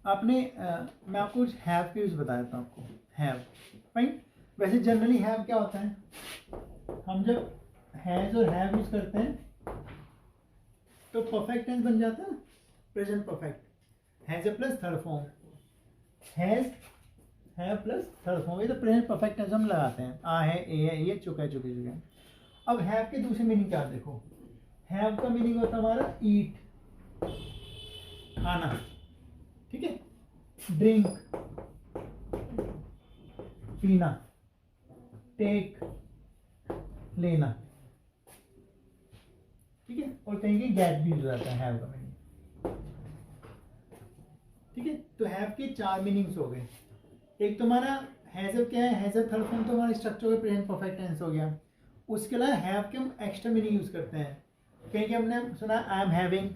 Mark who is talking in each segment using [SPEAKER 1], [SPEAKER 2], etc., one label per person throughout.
[SPEAKER 1] आपने मैं आपको हैव के यूज बता देता हूँ आपको। Have fine. वैसे जनरली हैव क्या होता है, हम जब हैज और हैव यूज करते हैं तो परफेक्ट टेंस बन जाता है, present perfect. Has plus third form, has have plus third form, ये तो प्रेजेंट परफेक्ट टेंस हम लगाते हैं। आ है, ए है, ये चुका है, चुके चुके। अब हैव के दूसरे मीनिंग क्या देखो। हैव का मीनिंग होता है हमारा ईट, खाना, ठीक है। ड्रिंक, पीना। टेक, लेना, ठीक है। और कहीं की गेट भी हो जाता है हैव का मीनिंग, ठीक है। तो हैव के चार मीनिंग्स हो गए। एक तुम्हारा हैज क्या है, हैज थर्ड फॉर्म तो हमारा स्ट्रक्चर का प्रेजेंट परफेक्ट टेंस हो गया। उसके अलावा हैव के हम एक्स्ट्रा मीनिंग यूज करते हैं। कहीं के हमने सुना आई एम हैविंग,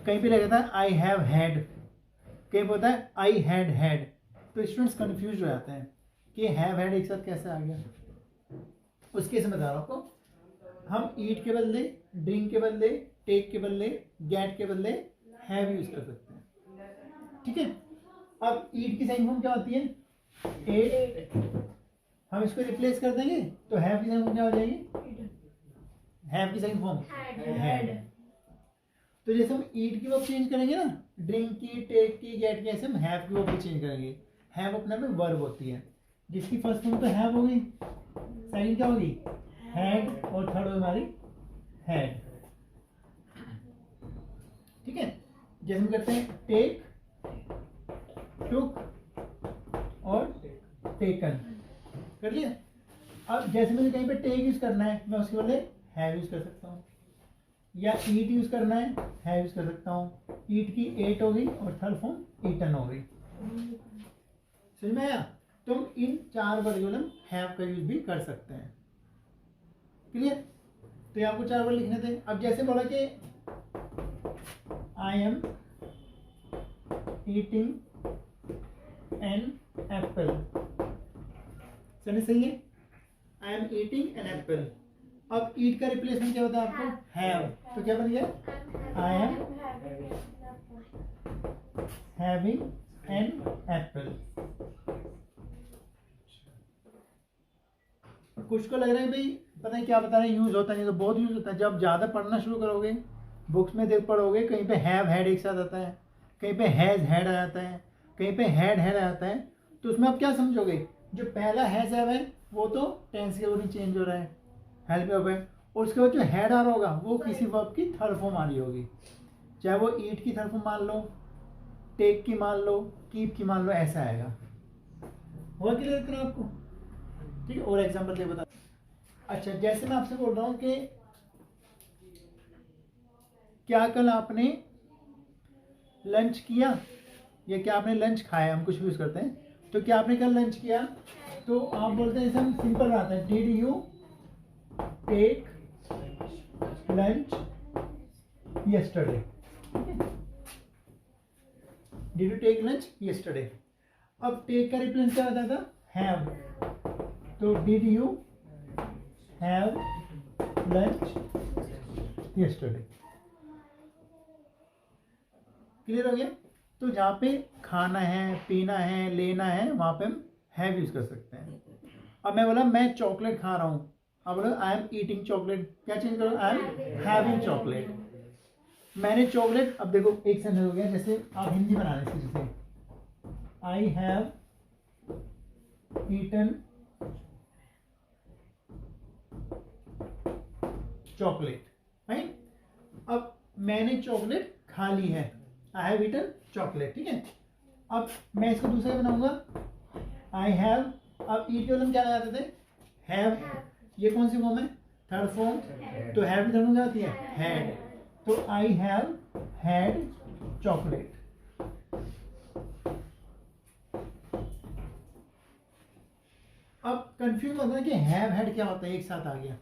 [SPEAKER 1] कहीं पे लगता है आई हैव हैड, कहीं पे होता है आई हैड हैड। तो स्टूडेंट्स कंफ्यूज हो जाते हैं कि हैव हैड एक साथ कैसे आ गया। उसके से बता रहा हूँ आपको, हम ईट के बदले, ड्रिंक के बदले, टेक के बदले, गेट के बदले हैव यूज कर सकते हैं, ठीक है। अब ईट की सही फॉर्म क्या होती है, एट। हम इसको रिप्लेस कर देंगे तो हैव की सही फॉर्म क्या हो जाएगी, हैव की सही फॉर्म हैड। तो जैसे हम ईट की वर्ब चेंज करेंगे ना, ड्रिंक की, टेक की, गेट की, ऐसे हम हैव की वर्ब भी चेंज करेंगे। हैव अपने में वर्ब होती है, जिसकी फर्स्ट फॉर्म तो हैव हो गई, सेकंड क्या होगी हैड, और थर्ड होगी हमारी हैड, ठीक है। जैसे हम करते हैं टेक, टुक और टेकन, कर लिया। अब जैसे मुझे कहीं पे टेक यूज करना है, मैं उसके बदले हैव यूज कर सकता हूँ, या ईट यूज करना है हैव यूज कर सकता हूँ। ईट की एट हो गई और थर्ड फॉर्म ईटन हो गई, समझ में आया। तो हम इन चार वर्गों में हैव का यूज भी कर सकते हैं, क्लियर। तो ये आपको चार वर्ड लिखने थे। अब जैसे बोला कि I am eating an apple, सही है, I am eating an apple. अब ईट का रिप्लेसमेंट क्या होता है आपको, हैव। तो क्या बन गया, I am having an apple. कुछ को लग रहा है भाई पता है क्या बता रहे हैं, यूज होता नहीं, तो बहुत यूज होता है। जब ज्यादा पढ़ना शुरू करोगे, बुक्स में देख पढ़ोगे, कहीं पे हैव हैड एक साथ आता है, कहीं पे हैज हैड आ जाता है, कहीं पे हैड हैड आ जाता है। तो उसमें आप क्या समझोगे, जो पहला हैज हैव है वो तो टेंस के अकॉर्डिंग चेंज हो रहा है, हेल्प है, और उसके बाद जो हैड आ रहा होगा वो किसी वर्ब की थर्ड फॉर्म आ रही होगी, चाहे वो ईट की थर्ड फॉर्म मान लो, टेक की मान लो, कीप की मान लो, ऐसा आएगा। हुआ क्लियर करो आपको, ठीक है। और एग्जांपल दे बता। अच्छा, जैसे मैं आपसे बोल रहा हूं कि क्या कल आपने लंच किया, या क्या आपने लंच खाया, हम कुछ भी यूज करते हैं। तो क्या आपने कल लंच किया, तो आप बोलते हैं, जैसे हम सिंपल आता है, did you take lunch yesterday, did you take lunch yesterday. अब टेक का रिप्लेस क्या होता था, हैव। तो did you have lunch yesterday, clear हो गया। तो जहाँ पे खाना है, पीना है, लेना है, वहां पे हम हैव यूज कर सकते हैं। अब मैं बोला मैं चॉकलेट खा रहा हूँ, अब बोला आई एम ईटिंग चॉकलेट, क्या चेंज करो, आई एम हैविंग चॉकलेट। मैंने चॉकलेट, अब देखो एक सेंटेंस हो गया। जैसे आप हिंदी बना रहे थे, जैसे I have eaten chocolate, right. अब मैंने चॉकलेट खा ली है, आई हैव ईटन चॉकलेट, ठीक है। अब मैं इसको दूसरा बनाऊंगा, आई हैव। अब ईट के मतलब क्या लगाते थे, हैव। ये कौन सी फॉर्म है, थर्ड फॉर्म। तो हैव की थर्ड फॉर्म क्या होती है, हैड। तो आई हैव हैड चॉकलेट। अब कंफ्यूज होता है कि हैव हैड क्या होता है, एक साथ आ गया।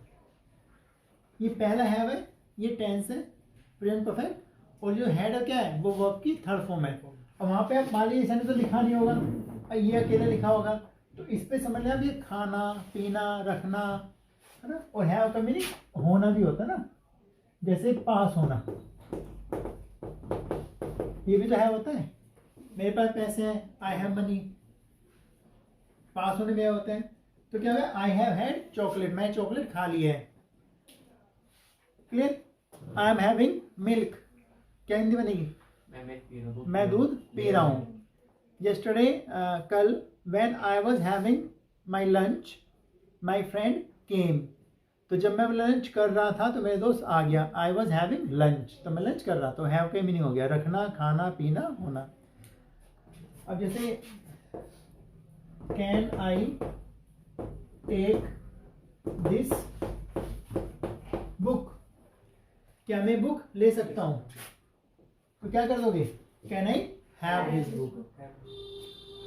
[SPEAKER 1] ये पहला हैव है, ये टेंस है, प्रेजेंट परफेक्ट, और जो हैड है क्या है, वो वर्ब की थर्ड फॉर्म है। और वहां पे आप मान लीजिए तो लिखा नहीं होगा, ये अकेले लिखा होगा, तो इस पे समझ लें आप, ये खाना, पीना, रखना, है ना। और हैव का मीनिंग होना भी होता है ना, जैसे पास होना, ये भी तो हैव होता है, मेरे पास पैसे हैं, आई हैव मनी, पास होने में होता है, तो क्या होगा, आई हैव हैड चॉकलेट, मैं चॉकलेट खा लिया है। Clear? I am having milk, क्या हिंदी बनेगी, मैं दूध पी रहा हूँ। यस्टरडे, कल, when I was having my lunch my friend केम, तो जब मैं लंच कर रहा था तो मेरे दोस्त आ गया। आई वाज हैविंग लंच, तो मैं लंच कर रहा, तो हैव का मीनिंग हो गया रखना, खाना, पीना, होना। अब जैसे can I take this book, क्या मैं बुक ले सकता हूं, तो क्या कर दोगे, can I have this book.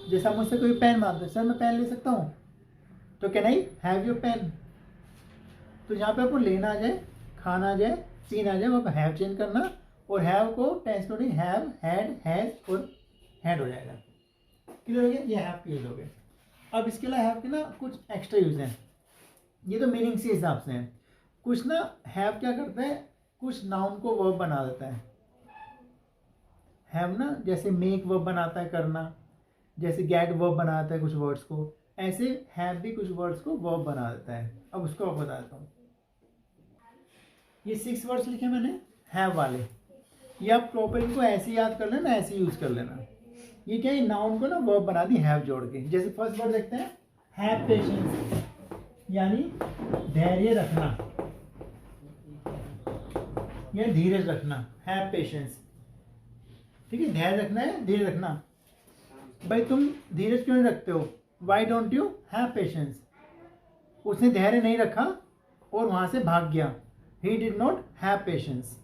[SPEAKER 1] जैसा मुझसे कोई पेन मांगता है, सर मैं पेन ले सकता हूं, तो can I have your pen. तो जहाँ पे आपको लेना आ जाए, खाना आ जाए, पीना आ जाए, वहाँ पे हैव चेंज करना, और हैव को tense to have, had, has और हैड हो जाएगा। क्लियर हो गया, ये हैव के यूज हो गए। अब इसके अलावा हैव के ना कुछ एक्स्ट्रा यूज हैं, ये तो मीनिंग से हिसाब से हैं। कुछ ना हैव क्या करता है, कुछ नाउन को वर्ब बना देता है। हैव ना जैसे मेक वर्ब बनाता है करना, जैसे गेट वर्ब बनाता है कुछ वर्ड्स को, ऐसे हैव भी कुछ वर्ड्स को वर्ब बना देता है। अब उसको आप बता देता हूँ। ये 6 वर्ड्स लिखे मैंने हैव वाले, ये आप प्रॉपर इनको ऐसे याद कर लेना, ऐसे यूज कर लेना। ये क्या है, नाउन को ना वर्ब बना दी हैव जोड़ के। जैसे फर्स्ट वर्ड देखते हैं, हैव पेशेंस, यानी धैर्य रखना या धीरज रखना, हैव पेशेंस। ठीक है, धैर्य रखना है, धीरज रखना। भाई तुम धीरज क्यों नहीं रखते हो, why don't you have patience. उसने धैर्य नहीं रखा और वहां से भाग गया, he did not have patience.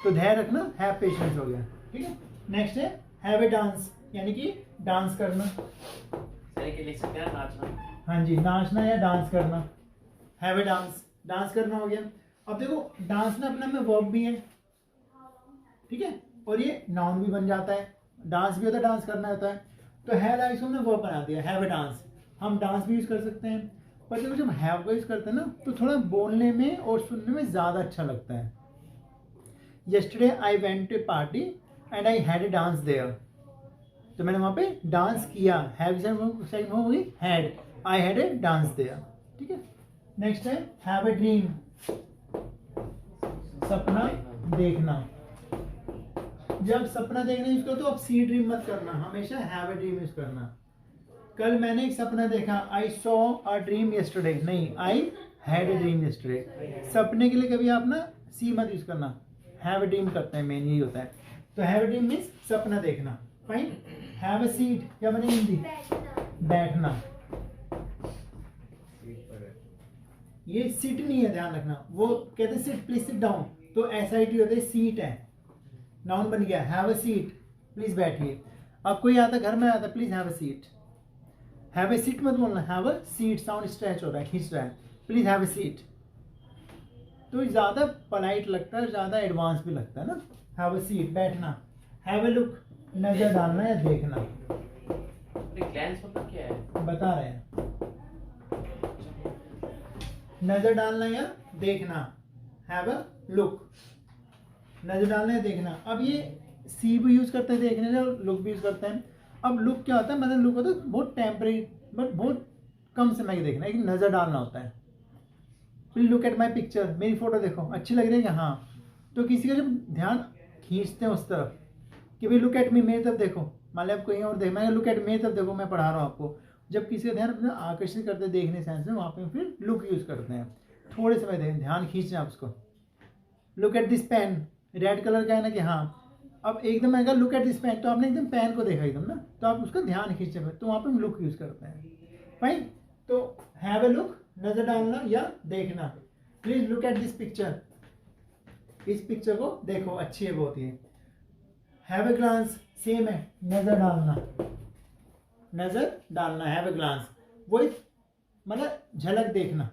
[SPEAKER 1] तो धैर्य रखना, हैव पेशेंस हो गया। ठीक है, नेक्स्ट है हैव ए डांस, यानी कि डांस करना। नाचना, हाँ जी, नाचना या डांस करना, हैव ए डांस, डांस करना हो गया। अब देखो डांस ना अपने में वर्ब भी है, ठीक है, और ये नाउन भी बन जाता है। डांस भी होता है, डांस करना होता है, तो हैव लाइक हमने वर्ब बना दिया, हैव ए डांस। हम डांस भी यूज कर सकते हैं, पर जब हैव का यूज करते हैं ना तो थोड़ा बोलने में और सुनने में ज्यादा अच्छा लगता है। Yesterday I went to a party and I had a dance there, तो मैंने वहां पे डांस किया, हैव सेकंड हो गई had, I had a dance there. ठीक है, नेक्स्ट है हैव ए ड्रीम, सपना देखना। जब सपना देखना यूज करो तो अब सी ड्रीम मत करना, हमेशा हैव ए ड्रीम यूज करना। कल मैंने एक सपना देखा, I saw a dream yesterday, नहीं, I had a dream yesterday. सपने के लिए कभी आप ना सी मत यूज करना, हैव ए ड्रीम करते हैं, मेन यही होता है। तो हैव ए ड्रीम मीन्स सपना देखना। फाइन, हैव ए सीट क्या बने हिंदी, बैठना। ये सीट नहीं है, ध्यान रखना, वो कहते हैं सिट, प्लीज सिट डाउन, तो SIT होता है, सीट है, नाउन बन गया, हैव अ सीट, प्लीज बैठिए। अब कोई आता घर में आता, please have a seat, have a seat मत बोलना, have a seat sound stretch हो रहा है, खींच रहा है, प्लीज हैव ए सीट। तो ज्यादा पोलाइट लगता है, ज्यादा एडवांस भी लगता है ना, हैव अ सीट बैठना। हैव ए लुक, नजर डालना या देखना।
[SPEAKER 2] ग्लैंस मतलब क्या है,
[SPEAKER 1] बता रहे हैं, नजर डालना या देखना, हैव अ लुक, नजर डालना या देखना। अब ये सी भी यूज करते हैं देखने से, और लुक भी यूज करते हैं। अब लुक क्या होता है, मतलब लुक होता है बहुत टेम्परेरी, बट बहुत कम समय के देखना, एक नजर डालना होता है। Please look at my picture, मेरी फोटो देखो, अच्छी लग रही है कि हाँ, तो किसी का जब ध्यान खींचते हैं उस तरफ कि भाई लुक एट मी, मेरी तरफ देखो, मान लिया आप कहीं और देख, मैं लुक एट मेरी तरफ देखो, मैं पढ़ा रहा हूँ आपको। जब किसी का ध्यान अपना आकर्षित करते हैं देखने सेंस में, वहाँ पे फिर लुक यूज करते हैं, थोड़े समय दें, ध्यान खींचना उसको। Look at this pen, red colour का है ना कि हाँ, अब एकदम मैं लुक एट दिस पेन, तो आपने एकदम पेन को देखा एकदम ना, तो आप उसका ध्यान खींचे, तो वहाँ पे हम लुक यूज करते हैं। फाइन, तो हैव ए लुक, नजर डालना या देखना। Please look at this picture, इस पिक्चर को देखो, अच्छी है बहुत ही। हैव ए ग्लांस, सेम है, नजर डालना, नजर डालना, हैव ए ग्लांस, वही मतलब झलक देखना,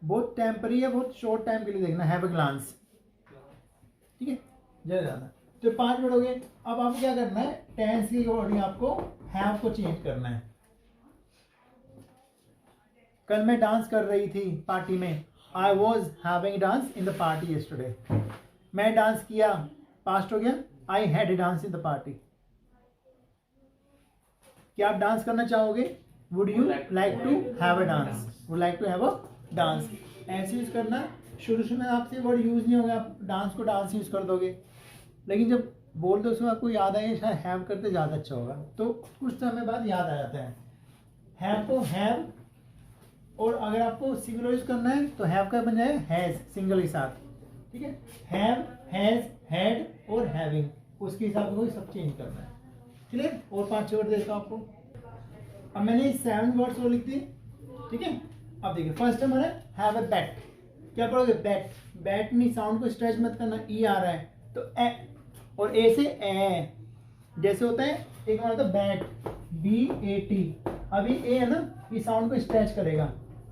[SPEAKER 1] बहुत टेम्पररी है, बहुत शॉर्ट टाइम के लिए देखना, हैव ए ग्लांस। ठीक है, जल्दी जाना। तो 5 वर्ड हो गए। अब आपको क्या करना है, टेंस के अकॉर्डिंग आपको हैव को चेंज करना है। कल मैं डांस कर रही थी पार्टी में, I was having dance in the party yesterday. मैं डांस किया, पास्ट हो गया, I had a dance in the party. क्या आप डांस करना चाहोगे? Would you like to have a dance? Would like to have a dance. ऐसे use करना। शुरू में आपसे वर्ड यूज नहीं होगा, आप डांस को डांस यूज कर दोगे, लेकिन जब बोल दो उसमें आपको याद आए शायद हैव करते ज़्यादा अच्छा होगा, तो कुछ समय बाद याद आ जाता है। हैव को हैव, और अगर आपको सिंगुलर यूज करना है तो हैव का बन जाए हैज सिंगल के साथ, ठीक है। हैव, हैज, हैड और हैविंग, उसके हिसाब से सब चेंज करना है। क्लियर? और 5 वर्ड देता हूँ आपको। अब मैंने 7 वर्ड्स और लिख दिए, ठीक है। अब देखिए फर्स्ट है हमारा हैव अ बैट। क्या पढ़ोगे? बैट। बैट में साउंड को स्ट्रेच मत करना, ई आ रहा है तो ए, और ए से ए जैसे होता है। एक बार होता है बैट, BAT, अभी ए है ना, ये साउंड को स्ट्रेच करेगा,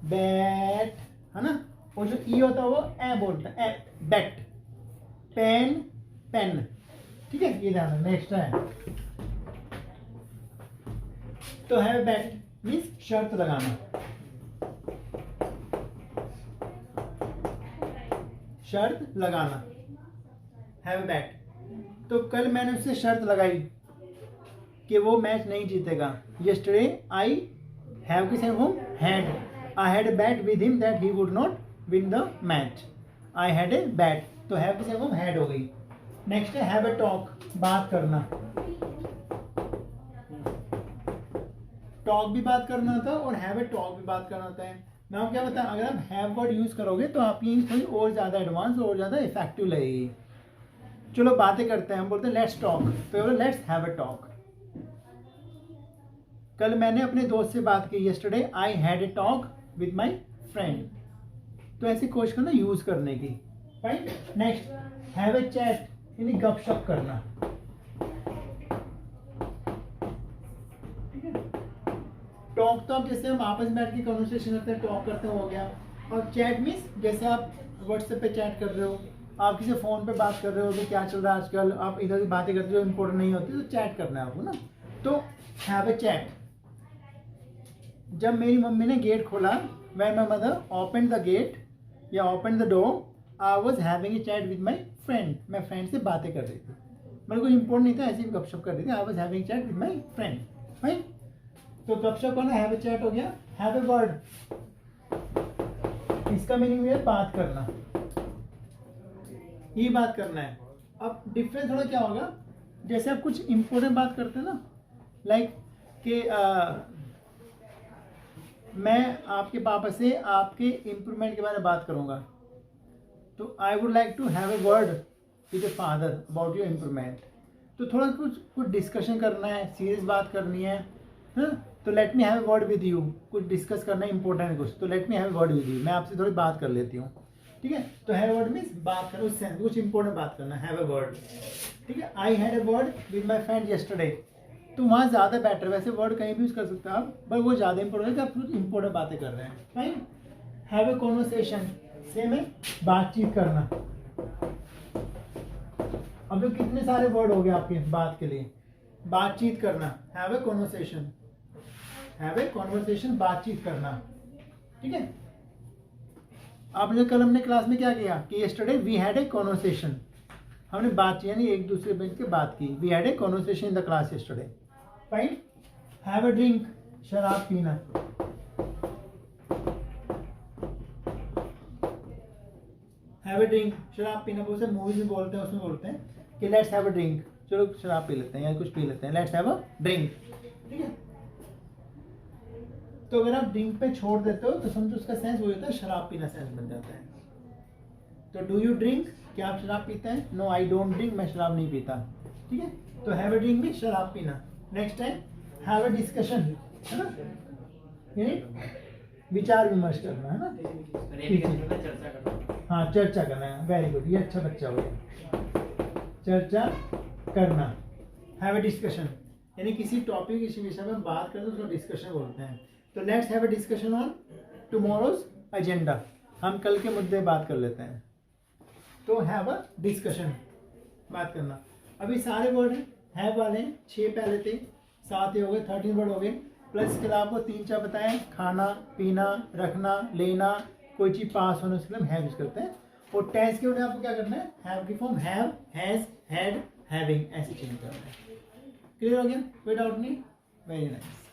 [SPEAKER 1] बैट, है ना। और जो ई होता है वो ए बोलता है, ए, बैट। पेन, पेन, ठीक है, ये ध्यान रखना, एक्स्ट्रा है। तो हैव बैट मीन्स शर्त लगाना, शर्त लगाना, हैव बैट। तो कल मैंने उससे शर्त लगाई कि वो मैच नहीं जीतेगा। यस्टरडे आई हैव किस home had, I had bat with him that he would not win the match. I had a bat, तो हैव किस होम हैड हो गई। नेक्स्ट है हैव ए टॉक, बात करना। टॉक भी बात करना होता है और हैव ए टॉक भी बात करना होता है। मैं आपको क्या बताऊं, अगर आप हैव वर्ड यूज करोगे तो आपकी इंग्लिश थोड़ी और ज्यादा एडवांस और ज्यादा इफेक्टिव लगेगी। चलो बातें करते हैं, हम बोलते हैं लेट्स टॉक, तो बोलो लेट्स हैव अ टॉक। कल मैंने अपने दोस्त से बात की, yesterday I had A talk with my friend. तो ऐसी कोशिश करना यूज करने की, right. Next have a chat, यानी गपशप करना, ठीक है। टॉक तो आप जैसे हम आपस में बैठ के कन्वर्सेशन करते हैं, टॉक करते हैं, हो गया। और चैट मीन्स जैसे आप व्हाट्सएप पे चैट कर रहे हो, आप किसी फोन पे बात कर रहे हो कि क्या चल रहा है आजकल, आप इधर की बातें करते हो इंपॉर्टेंट नहीं होती, तो चैट करना है आपको ना। तो हैव ए चैट। जब मेरी मम्मी ने गेट खोला, when my mother open the gate या open the door, I was having a chat with my friend. मैं फ्रेंड से बातें कर रही थी, मेरे को इंपॉर्टेंट नहीं था, ऐसे ही गपशप कर रही थी। आई was having chat with my friend, right. तो गपशप होना, हैव ए चैट हो गया। हैव ए वर्ड, इसका मीनिंग है बात करना, ये बात करना है। अब डिफरेंस थोड़ा क्या होगा, जैसे आप कुछ इंपॉर्टेंट बात करते हैं ना, लाइक कि मैं आपके पापा से आपके इम्प्रूवमेंट के बारे में बात करूंगा, तो I would like to have a word with a father about your improvement. तो थोड़ा कुछ डिस्कशन करना है, सीरियस बात करनी है, हाँ? तो let me have a word with you, कुछ डिस्कस करना है इंपॉर्टेंट है कुछ, तो let me have a word with you, मैं आपसे थोड़ी बात कर लेती हूँ, ठीक है। तो हैव वर्ड मीन्स बात करो, उससे कुछ इंपॉर्टेंट बात करना, हैव ए वर्ड, ठीक है। आई had A word with my friend yesterday, तो वहाँ ज़्यादा बेटर, वैसे वर्ड कहीं भी यूज कर सकते हो आप, बट वो ज़्यादा इंपॉर्टेंट है कि आप कुछ इंपॉर्टेंट बातें कर रहे हैं, fine. Have A conversation, same है, बातचीत करना। अब जो कितने सारे वर्ड हो गए आपके बात के लिए, बातचीत करना, have a conversation, have a conversation, बातचीत करना, ठीक है। आपने कल हमने क्लास में क्या किया कि yesterday we had a conversation, हमने बात यानी एक दूसरे बेंच के बात की, we had a conversation in the class yesterday, fine. Have a drink, शराब पीना, हैव ए ड्रिंक, शराब पीना। बहुत से मूवीज में बोलते हैं, उसमें बोलते हैं कि लेट्स हैव अ ड्रिंक, चलो शराब पी लेते हैं या कुछ पी लेते हैं, लेट्स हैव अ ड्रिंक, ठीक है। तो अगर आप ड्रिंक पे छोड़ देते हो तो समझो उसका सेंस वो होता है शराब पीना, सेंस बन जाता है। तो डू यू ड्रिंक, क्या आप शराब पीते हैं? नो आई डोंट ड्रिंक, मैं शराब नहीं पीता, ठीक है। तो हैव अ ड्रिंक भी शराब पीना। नेक्स्ट है हैव अ डिस्कशन, है ना, यानी विचार विमर्श करना, है ना,
[SPEAKER 2] चर्चा करना।
[SPEAKER 1] हाँ चर्चा करना है, वेरी गुड, ये अच्छा बच्चा हो गया, चर्चा करना। हैव अ डिस्कशन यानी किसी टॉपिक, किसी विषय में बात करते हैं उसको डिस्कशन बोलते हैं। तो let's have a discussion on tomorrow's agenda, हम कल के मुद्दे बात कर लेते हैं। तो हैव अ डिस्कशन, बात करना। अभी सारे वर्ड हैं, हैव वाले 6 पहले थे, 7 ही हो गए, 13 वर्ड हो गए, प्लस इसके अलावा आपको 3-4 बताएं, खाना पीना, रखना, लेना, कोई चीज पास होने के लिए हम हैव यूज करते हैं। और टेंस के लिए आपको क्या करना है, हैव की form have, has, had, having ऐसे चेंज करना है। क्लियर हो गया, कोई डाउट नहीं, वेरी नाइस।